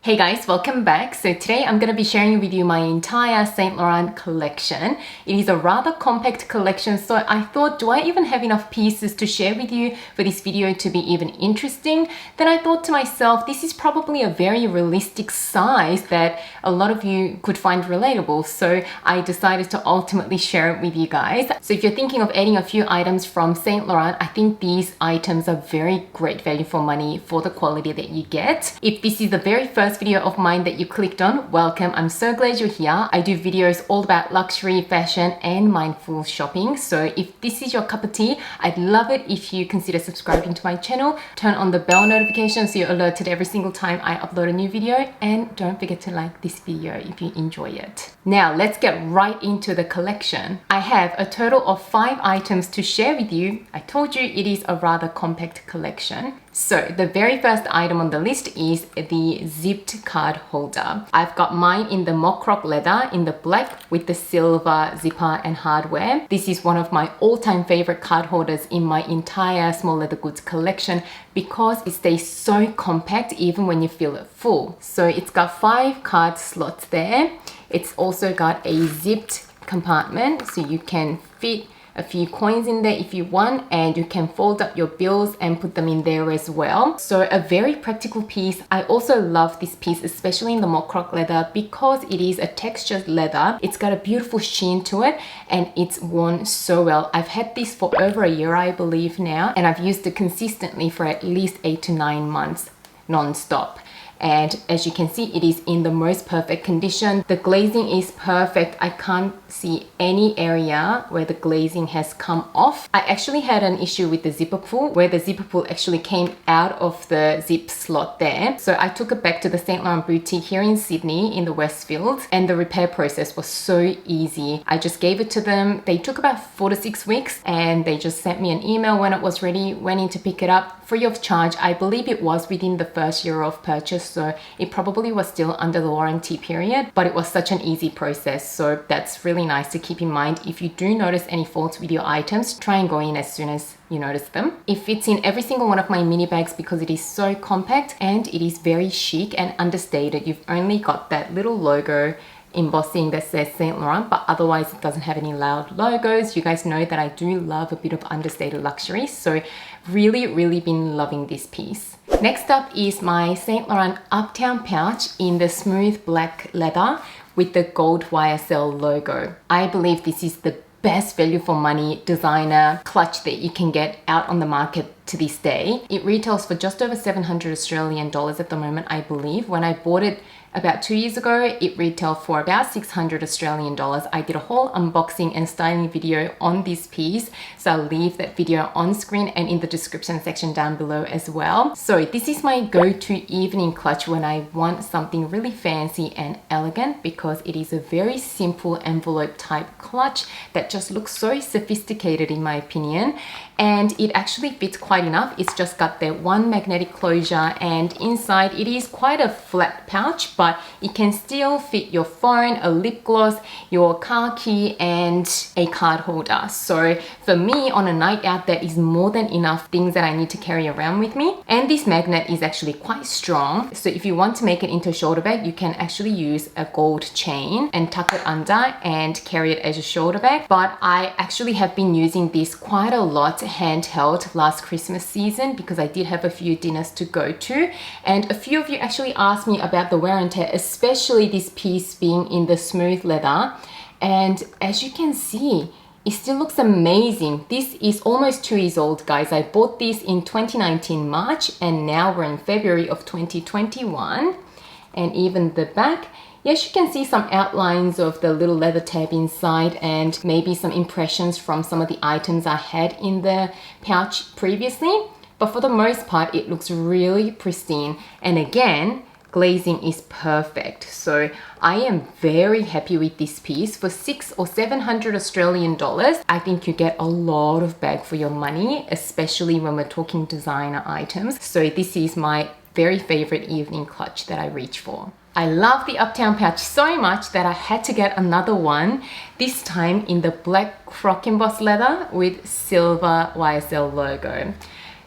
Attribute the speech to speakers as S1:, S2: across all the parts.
S1: Hey guys, welcome back. So today I'm going to be sharing with you my entire Saint Laurent collection. It is a rather compact collection, so I thought, do I even have enough pieces to share with you for this video to be even interesting? Then I thought to myself, this is probably a very realistic size that a lot of you could find relatable. So I decided to ultimately share it with you guys. So if you're thinking of adding a few items from Saint Laurent, I think these items are very great value for money for the quality that you get. If this is the very first video of mine that you clicked on, welcome. I'm so glad you're here. I do videos all about luxury, fashion, and mindful shopping. So if this is your cup of tea, I'd love it if you consider subscribing to my channel, turn on the bell notification so you're alerted every single time I upload a new video, and don't forget to like this video if you enjoy it. Now let's get right into the collection. I have a total of 5 items to share with you. I told you it is a rather compact collection. So the very first item on the list is the zipped card holder. I've got mine in the mock croc leather in the black with the silver zipper and hardware. This is one of my all-time favorite card holders in my entire small leather goods collection because it stays so compact even when you feel it full. So it's got 5 card slots there. It's also got a zipped compartment so you can fit a few coins in there if you want, and you can fold up your bills and put them in there as well. So a very practical piece. I also love this piece, especially in the mock croc leather, because it is a textured leather. It's got a beautiful sheen to it and it's worn so well. I've had this for over a year, I believe now, and I've used it consistently for at least 8 to 9 months non-stop. And as you can see, it is in the most perfect condition. The glazing is perfect. I can't see any area where the glazing has come off. I actually had an issue with the zipper pull where the zipper pull actually came out of the zip slot there. So I took it back to the Saint Laurent boutique here in Sydney in the Westfield, and the repair process was so easy. I just gave it to them. They took about 4 to 6 weeks and they just sent me an email when it was ready, went in to pick it up free of charge. I believe it was within the first year of purchase, so it probably was still under the warranty period, but it was such an easy process. So that's really nice to keep in mind. If you do notice any faults with your items, try and go in as soon as you notice them. It fits in every single one of my mini bags because it is so compact and it is very chic and understated. You've only got that little logo embossing that says Saint Laurent, but otherwise it doesn't have any loud logos. You guys know that I do love a bit of understated luxury, so really been loving this piece. Next up is my Saint Laurent Uptown pouch in the smooth black leather with the gold YSL logo. I believe this is the best value for money designer clutch that you can get out on the market to this day. It retails for just over 700 Australian dollars at the moment, I believe. When I bought it about 2 years ago, it retailed for about 600 Australian dollars. I did a whole unboxing and styling video on this piece, so I'll leave that video on screen and in the description section down below as well. So this is my go-to evening clutch when I want something really fancy and elegant, because it is a very simple envelope type clutch that just looks so sophisticated in my opinion, and it actually fits quite enough. It's just got that one magnetic closure, and inside it is quite a flat pouch, but it can still fit your phone, a lip gloss, your car key, and a card holder. So for me, on a night out, that is more than enough things that I need to carry around with me. And this magnet is actually quite strong, so if you want to make it into a shoulder bag, you can actually use a gold chain and tuck it under and carry it as a shoulder bag. But I actually have been using this quite a lot handheld last Christmas season because I did have a few dinners to go to, and a few of you actually asked me about the wear and tear, especially this piece being in the smooth leather. And as you can see, it still looks amazing. This is almost 2 years old, guys. I bought this in 2019 March, and now we're in February of 2021. And even the back, yes, you can see some outlines of the little leather tab inside and maybe some impressions from some of the items I had in the pouch previously. But for the most part, it looks really pristine. And again, glazing is perfect. So I am very happy with this piece. For 600 or 700 Australian dollars, I think you get a lot of bag for your money, especially when we're talking designer items. So this is my very favorite evening clutch that I reach for. I love the Uptown pouch so much that I had to get another one, this time in the black croc embossed leather with silver YSL logo.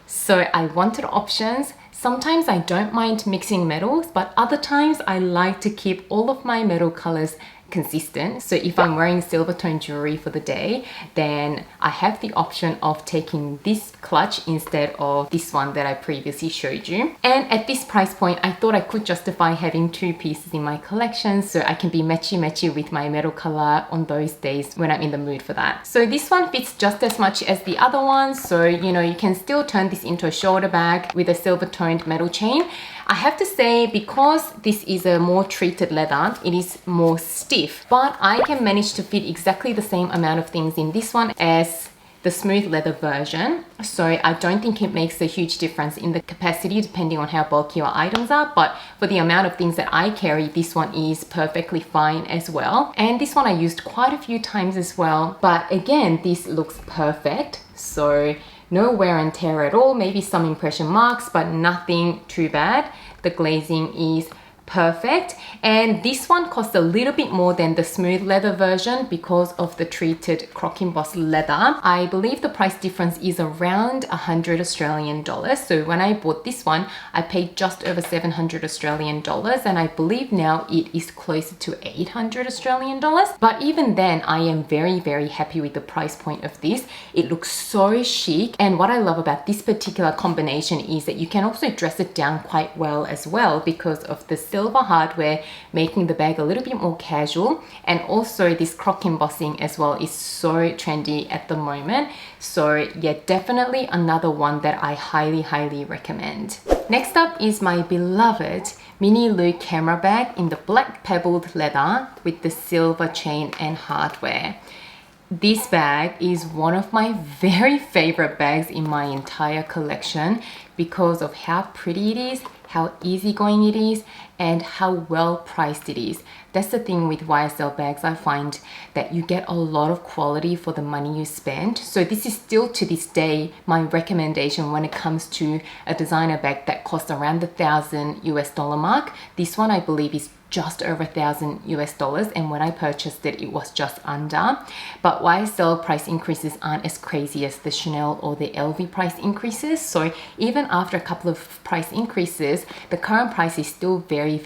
S1: So I wanted options. Sometimes I don't mind mixing metals, but other times I like to keep all of my metal colors consistent. So if I'm wearing silver tone jewelry for the day, then I have the option of taking this clutch instead of this one that I previously showed you. And at this price point, I thought I could justify having 2 pieces in my collection so I can be matchy with my metal color on those days when I'm in the mood for that. So this one fits just as much as the other one, so you know, you can still turn this into a shoulder bag with a silver toned metal chain. I have to say, because this is a more treated leather, it is more stiff, but I can manage to fit exactly the same amount of things in this one as the smooth leather version. So I don't think it makes a huge difference in the capacity depending on how bulky your items are, but for the amount of things that I carry, this one is perfectly fine as well. And this one I used quite a few times as well, but again, this looks perfect. So no wear and tear at all, maybe some impression marks, but nothing too bad. The glazing is perfect, and this one costs a little bit more than the smooth leather version because of the treated croc embossed leather. I believe the price difference is around 100 Australian dollars. So when I bought this one, I paid just over 700 Australian dollars, and I believe now it is closer to 800 Australian dollars. But even then, I am very happy with the price point of this. It looks so chic, and what I love about this particular combination is that you can also dress it down quite well as well because of the silver hardware, making the bag a little bit more casual. And also this croc embossing as well is so trendy at the moment. So yeah, definitely another one that I highly recommend. Next up is my beloved Mini Lou camera bag in the black pebbled leather with the silver chain and hardware. This bag is one of my very favorite bags in my entire collection because of how pretty it is, how easygoing it is, and how well priced it is. That's the thing with YSL bags. I find that you get a lot of quality for the money you spend. So this is still to this day my recommendation when it comes to a designer bag that costs around the $1,000 mark. This one I believe is just over $1,000, and when I purchased it, it was just under. But YSL price increases aren't as crazy as the Chanel or the LV price increases. So even after a couple of price increases, the current price is still very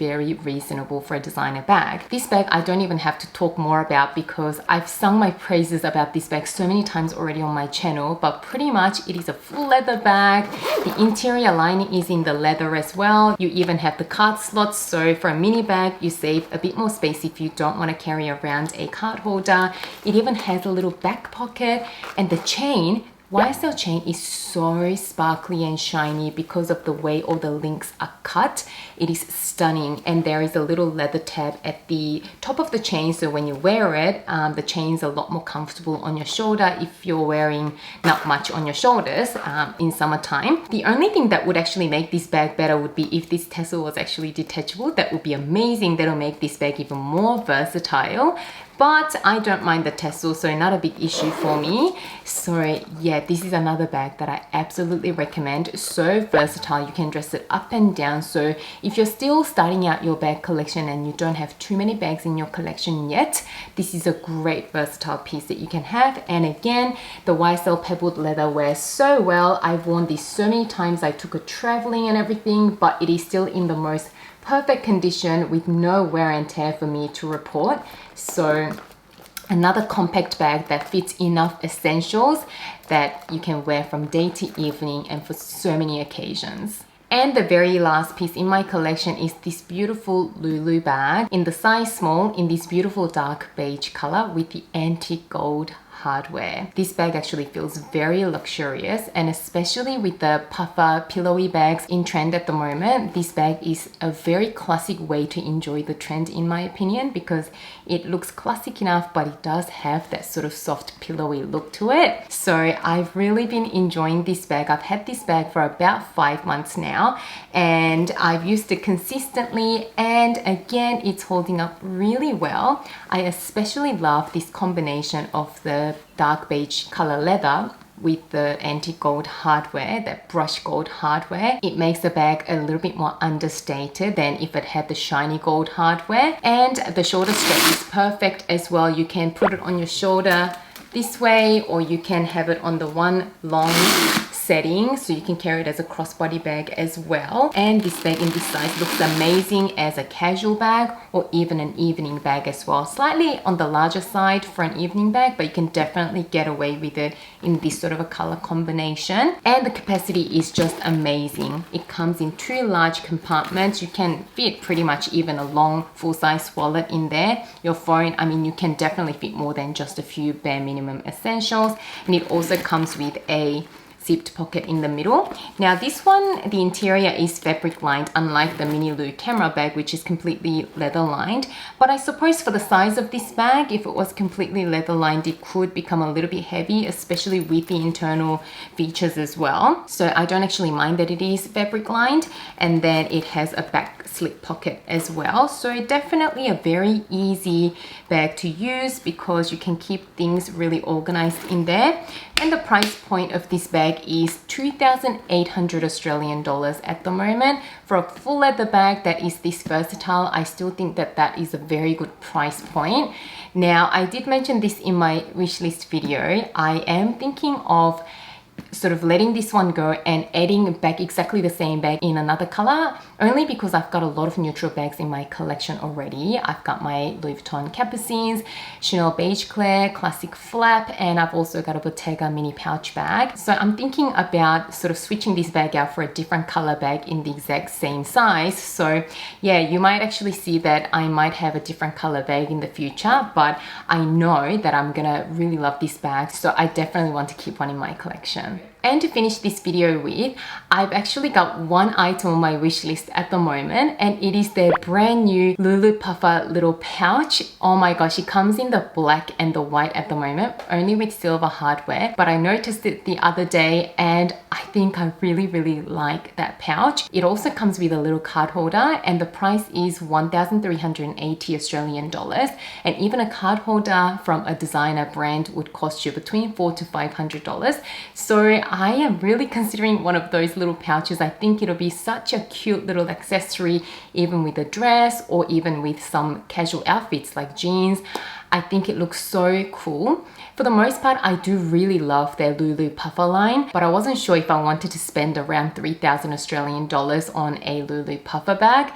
S1: reasonable for a designer bag. This bag I don't even have to talk more about because I've sung my praises about this bag so many times already on my channel, but pretty much it is a full leather bag. The interior lining is in the leather as well. You even have the card slots, so for a mini bag, you save a bit more space if you don't want to carry around a card holder. It even has a little back pocket, and the chain, YSL chain, is so sparkly and shiny because of the way all the links are cut. It is stunning, and there is a little leather tab at the top of the chain, so when you wear it, the chain is a lot more comfortable on your shoulder if you're wearing not much on your shoulders in summertime. The only thing that would actually make this bag better would be if this tassel was actually detachable. That would be amazing. That'll make this bag even more versatile. But I don't mind the tassel, so not a big issue for me. So yeah, this is another bag that I absolutely recommend. So versatile, you can dress it up and down. So if you're still starting out your bag collection and you don't have too many bags in your collection yet, this is a great versatile piece that you can have. And again, the YSL pebbled leather wears so well. I've worn this so many times. I took it traveling and everything, but it is still in the most perfect condition with no wear and tear for me to report. So another compact bag that fits enough essentials that you can wear from day to evening and for so many occasions. And the very last piece in my collection is this beautiful Loulou bag in the size small in this beautiful dark beige color with the antique gold hardware. This bag actually feels very luxurious, and especially with the puffer pillowy bags in trend at the moment, this bag is a very classic way to enjoy the trend in my opinion, because it looks classic enough but it does have that sort of soft pillowy look to it. So I've really been enjoying this bag. I've had this bag for about 5 months now and I've used it consistently, and again it's holding up really well. I especially love this combination of the dark beige color leather with the antique gold hardware, that brush gold hardware. It makes the bag a little bit more understated than if it had the shiny gold hardware. And the shoulder strap is perfect as well. You can put it on your shoulder this way, or you can have it on the one long setting, so you can carry it as a crossbody bag as well. And this bag in this size looks amazing as a casual bag or even an evening bag as well. Slightly on the larger side for an evening bag, but you can definitely get away with it in this sort of a color combination. And the capacity is just amazing. It comes in 2 large compartments. You can fit pretty much even a long full-size wallet in there. Your phone, I mean, you can definitely fit more than just a few bare minimum essentials. And it also comes with a zipped pocket in the middle. Now this one, the interior is fabric lined, unlike the mini Loulou camera bag, which is completely leather lined. But I suppose for the size of this bag, if it was completely leather lined, it could become a little bit heavy, especially with the internal features as well. So I don't actually mind that it is fabric lined, and then it has a back slip pocket as well. So definitely a very easy bag to use because you can keep things really organized in there. And the price point of this bag is 2,800 Australian dollars at the moment. For a full leather bag that is this versatile, I still think that that is a very good price point. Now, I did mention this in my wish list video. I am thinking of sort of letting this one go and adding back exactly the same bag in another color, only because I've got a lot of neutral bags in my collection already. I've got my Louis Vuitton Capucines, Chanel Beige Claire, Classic Flap, and I've also got a Bottega mini pouch bag. So I'm thinking about sort of switching this bag out for a different color bag in the exact same size. So yeah, you might actually see that I might have a different color bag in the future, but I know that I'm gonna really love this bag, so I definitely want to keep one in my collection. And to finish this video with, I've actually got one item on my wish list at the moment, and it is their brand new Loulou Puffer little pouch. Oh my gosh, it comes in the black and the white at the moment, only with silver hardware, but I noticed it the other day and I think I really like that pouch. It also comes with a little card holder, and the price is 1,380 Australian dollars, and even a card holder from a designer brand would cost you between $400 to $500. So I am really considering one of those little pouches. I think it'll be such a cute little accessory, even with a dress or even with some casual outfits like jeans. I think it looks so cool. For the most part, I do really love their Loulou Puffer line, but I wasn't sure if I wanted to spend around 3,000 Australian dollars on a Loulou Puffer bag.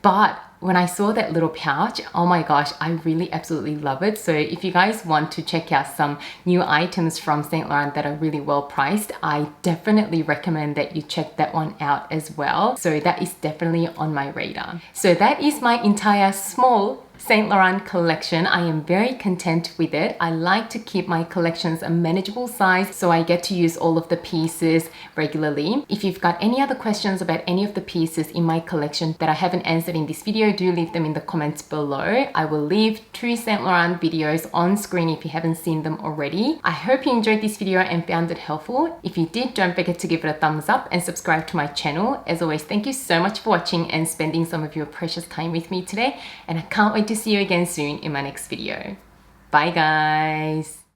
S1: But when I saw that little pouch, oh my gosh, I really absolutely love it. So if you guys want to check out some new items from Saint Laurent that are really well priced, I definitely recommend that you check that one out as well. So that is definitely on my radar. So that is my entire small Saint Laurent collection. I am very content with it. I like to keep my collections a manageable size, so I get to use all of the pieces regularly. If you've got any other questions about any of the pieces in my collection that I haven't answered in this video, do leave them in the comments below. I will leave 2 Saint Laurent videos on screen if you haven't seen them already. I hope you enjoyed this video and found it helpful. If you did, don't forget to give it a thumbs up and subscribe to my channel. As always, thank you so much for watching and spending some of your precious time with me today, and I can't wait to see you again soon in my next video. Bye guys!